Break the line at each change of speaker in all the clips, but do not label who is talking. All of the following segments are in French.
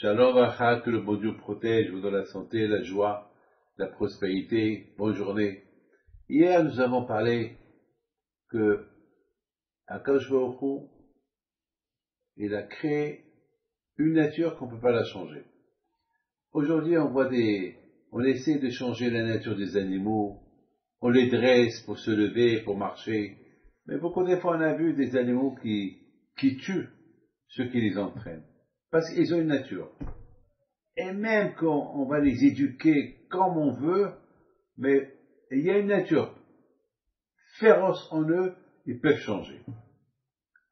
Shalom Acha, que le bon Dieu protège, vous donne la santé, la joie, la prospérité. Bonne journée. Hier, nous avons parlé que Akadosh Baruch Hu, il a créé une nature qu'on ne peut pas la changer. Aujourd'hui, on essaie de changer la nature des animaux, on les dresse pour se lever, pour marcher. Mais beaucoup de fois, on a vu des animaux qui tuent ceux qui les entraînent. Parce qu'ils ont une nature. Et même quand on va les éduquer comme on veut, mais il y a une nature féroce en eux, ils peuvent changer.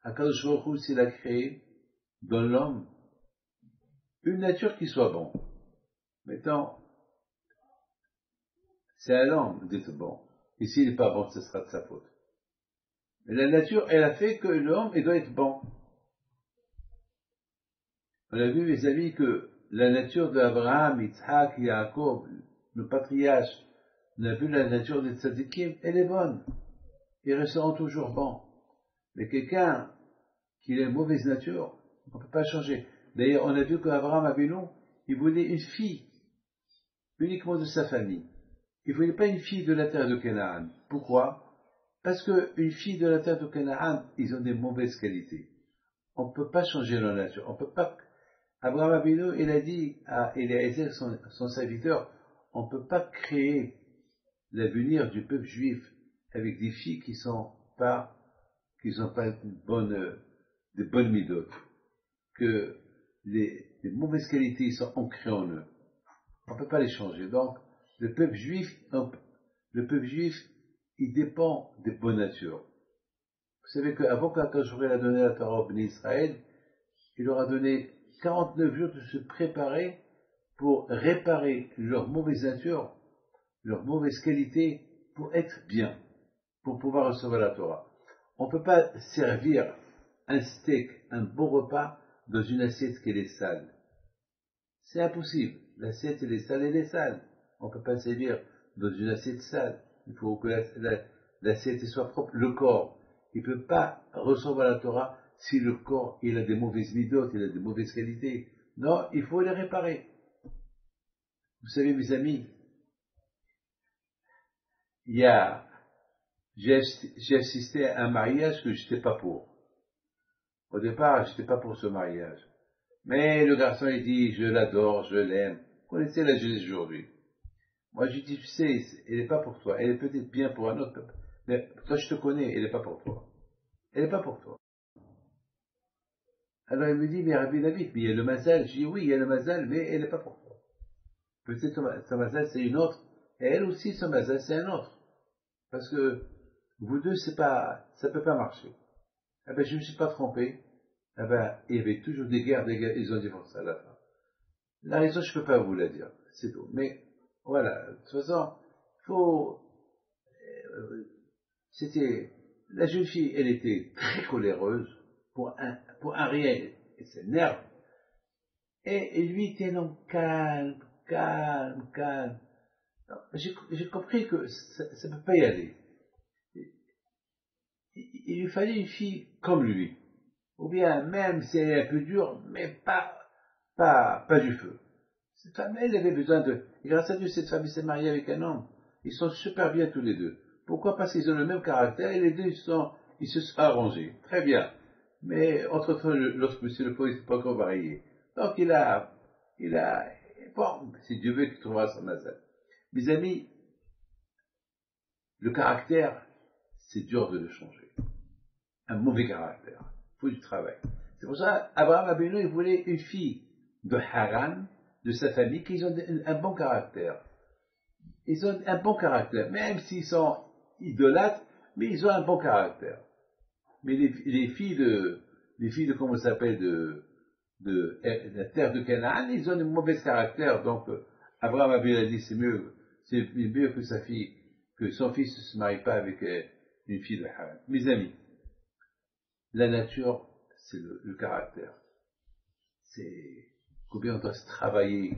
Akadosh Baruch Hu, s'il a créé dans l'homme une nature qui soit bonne. Maintenant, c'est à l'homme d'être bon. Et s'il n'est pas bon, ce sera de sa faute. Mais la nature, elle a fait que l'homme, il doit être bon. On a vu, mes amis, que la nature d'Abraham, Yitzhak, Yaakov, nos patriarches, on a vu la nature des tzadikim, elle est bonne. Ils resteront toujours bons. Mais quelqu'un qui a une mauvaise nature, on ne peut pas changer. D'ailleurs, on a vu qu'Abraham Avinu, il voulait une fille, uniquement de sa famille. Il ne voulait pas une fille de la terre de Canaan. Pourquoi? Parce qu'une fille de la terre de Canaan, ils ont des mauvaises qualités. On ne peut pas changer leur nature. On peut pas. Abraham Avinu, il a dit à Eliezer, son serviteur, on ne peut pas créer l'avenir du peuple juif avec des filles qui n'ont pas des bonnes midotes, que les mauvaises qualités sont ancrées en eux. On ne peut pas les changer. Donc, le peuple juif, il dépend des bonnes natures. Vous savez qu'avant qu'Akadosh Baruch Hu a donné la Torah au Béni Israël, il leur a donné 49 jours de se préparer pour réparer leur mauvaise nature, leur mauvaise qualité, pour être bien, pour pouvoir recevoir la Torah. On ne peut pas servir un steak, un bon repas, dans une assiette qui est sale. C'est impossible. L'assiette, elle est sale. On ne peut pas servir dans une assiette sale. Il faut que l'assiette soit propre. Le corps, il ne peut pas recevoir la Torah si le corps, il a des mauvaises midotes, il a des mauvaises qualités. Non, il faut les réparer. Vous savez, mes amis, j'ai assisté à un mariage que je n'étais pas pour. Au départ, je n'étais pas pour ce mariage. Mais le garçon, il dit, je l'adore, je l'aime. Vous connaissez la jeunesse d'aujourd'hui. Moi, je dis, tu sais, elle n'est pas pour toi. Elle est peut-être bien pour un autre peuple. Mais toi, je te connais, elle n'est pas pour toi. Elle n'est pas pour toi. Alors, il me dit, mais Rabbi David, mais il y a le mazal. Je dis, oui, il y a le mazal, mais elle n'est pas pour toi. Peut-être son mazal, c'est une autre. Et elle aussi, son mazal, c'est un autre. Parce que vous deux, ça peut pas marcher. Eh ben, je ne me suis pas trompé. Eh ben, il y avait toujours des guerres, ils ont divorcé à la fin. La raison, je ne peux pas vous la dire. C'est tout. Mais, voilà. De toute façon, c'était, la jeune fille, elle était très coléreuse pour un rien. Elle s'énerve. Et lui était non calme. J'ai compris que ça ne peut pas y aller. Il lui fallait une fille comme lui. Ou bien, même si elle est un peu dure, mais pas du feu. Cette femme, elle avait besoin de... Et grâce à Dieu, cette femme s'est mariée avec un homme. Ils sont super bien tous les deux. Pourquoi? Parce qu'ils ont le même caractère et les deux, ils se sont arrangés. Très bien. Mais entre-temps, l'autre monsieur le pauvre, il s'est pas encore marié. Donc bon, si Dieu veut qu'il trouvera son mazal. Mes amis, le caractère, c'est dur de le changer. Un mauvais caractère. Il faut du travail. C'est pour ça, Abraham Abinu, il voulait une fille de Haran, de sa famille, qui ont un bon caractère. Ils ont un bon caractère, même s'ils sont idolâtres, mais ils ont un bon caractère. Mais les filles de comment ça s'appelle, de la terre de Canaan, ils ont un mauvais caractère. Donc, Abraham Abinu a dit, c'est mieux que son fils ne se marie pas avec une fille de Haran. Mes amis, la nature, c'est le caractère. C'est combien on doit se travailler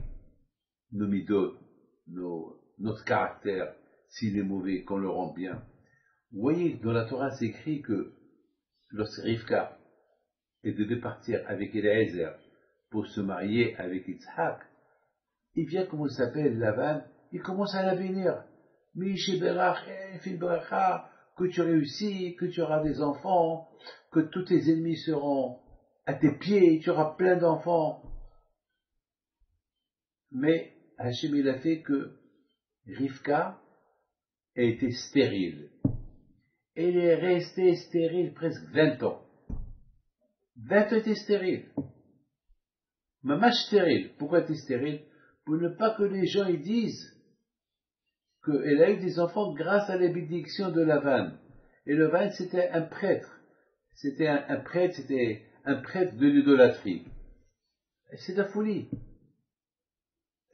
nos midotes, notre caractère, s'il est mauvais, qu'on le rend bien. Vous voyez, dans la Torah, c'est écrit que lorsque Rivka devait partir avec Eliezer pour se marier avec Yitzhak, il vient, comment il s'appelle, Lavan, il commence à la bénir. Miché Berach, fil bracha, que tu réussis, que tu auras des enfants, que tous tes ennemis seront à tes pieds, tu auras plein d'enfants. Mais Hachem, il a fait que Rivka a été stérile. Elle est restée stérile presque 20 ans. 20 ans était stérile. Mamash stérile. Pourquoi elle était stérile? Pour ne pas que les gens ils disent qu'elle a eu des enfants grâce à la bénédiction de Lavan. Et Lavan, c'était un prêtre. C'était un prêtre de l'idolâtrie. C'est de la folie.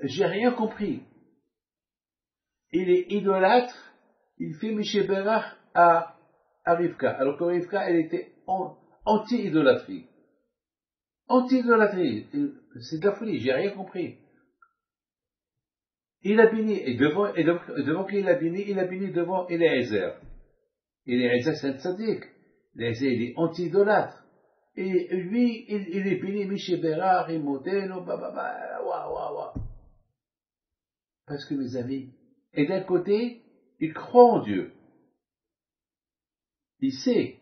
J'ai rien compris. Il est idolâtre, il fait Miché Berach à Rivka. Alors que Rivka, elle était anti-idolâtrie. Anti-idolâtrie. C'est de la folie, j'ai rien compris. Il a béni, et devant qu'il a béni devant Eliezer. Eliezer, c'est un tzaddik. Eliezer, il est anti-idolâtre. Et lui, il est béni, Miché Berach, Imoteno, wa. Parce que mes amis, et d'un côté, il croit en Dieu. Il sait.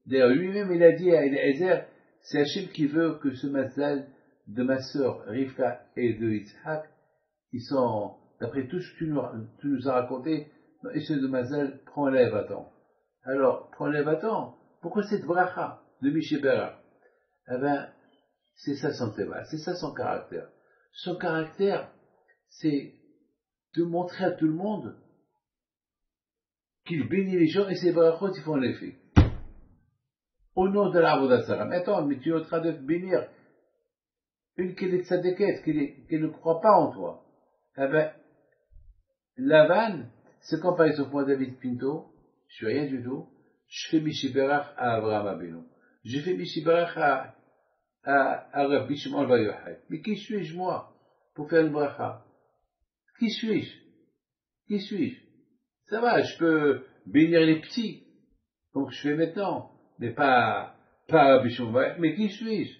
D'ailleurs, lui-même, il a dit à Eliezer, c'est Hachem qui veut que ce mazal de ma sœur Rivka et de Yitzhak, ils sont, d'après tout ce que tu nous as raconté, et ce de mazal, prends les va-t'en. Alors, prends les va-t'en. Pourquoi cette bracha de Miché Berach? Eh ben, c'est ça son thème, c'est ça son caractère. Son caractère, c'est de montrer à tout le monde qu'il bénit les gens et ses brachot, ils font l'effet. Au nom de l'Avodat Zarah. Mais attends, mais tu es en train de bénir une qui est tzadékette, qui ne croit pas en toi. Eh ben, Lavan, c'est comme par exemple moi, David Pinto, je suis rien du tout, je fais Miché Berach à Abraham Abinu. Je fais Miché Berach à Rabbi Shimon Bar Yochai. Mais qui suis-je moi pour faire une bracha? Qui suis-je? Ça va, je peux bénir les petits, comme je fais maintenant, mais pas Rabbi Shimon Bar Yochai. Mais qui suis-je?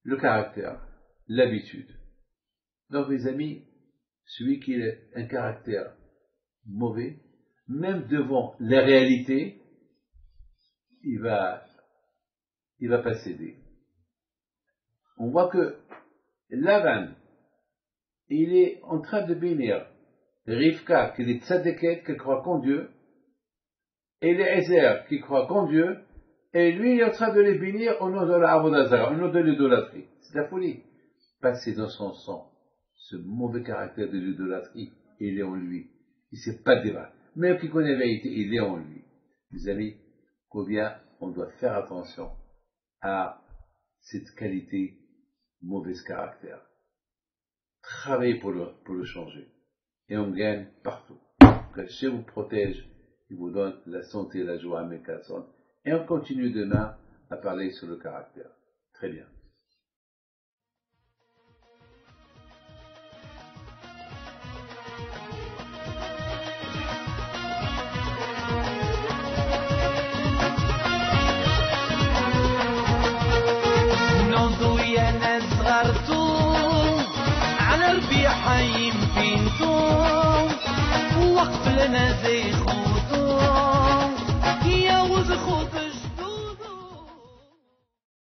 Le caractère, l'habitude. Donc mes amis, celui qui a un caractère mauvais, même devant la réalité, il va pas céder. On voit que Lavan, il est en train de bénir Rivka, qui est tzadékette, qui croit qu'en Dieu, et Eliezer, qui croit qu'en Dieu, et lui, il est en train de les bénir au nom de la Avodah Zarah, au nom de l'idolâtrie. C'est de la folie. Parce que c'est dans son sang. Ce mauvais caractère de l'idolâtrie, il est en lui. Il ne sait pas débattre. Même qu'il connaît la vérité, il est en lui. Mes amis, combien on doit faire attention à cette qualité, mauvais caractère. Travaillez pour le changer. Et on gagne partout. Que Dieu vous protège, il vous donne la santé et la joie à Mekasson. Et on continue demain à parler sur le caractère. Très bien.
حي بينكم وقف لنا زين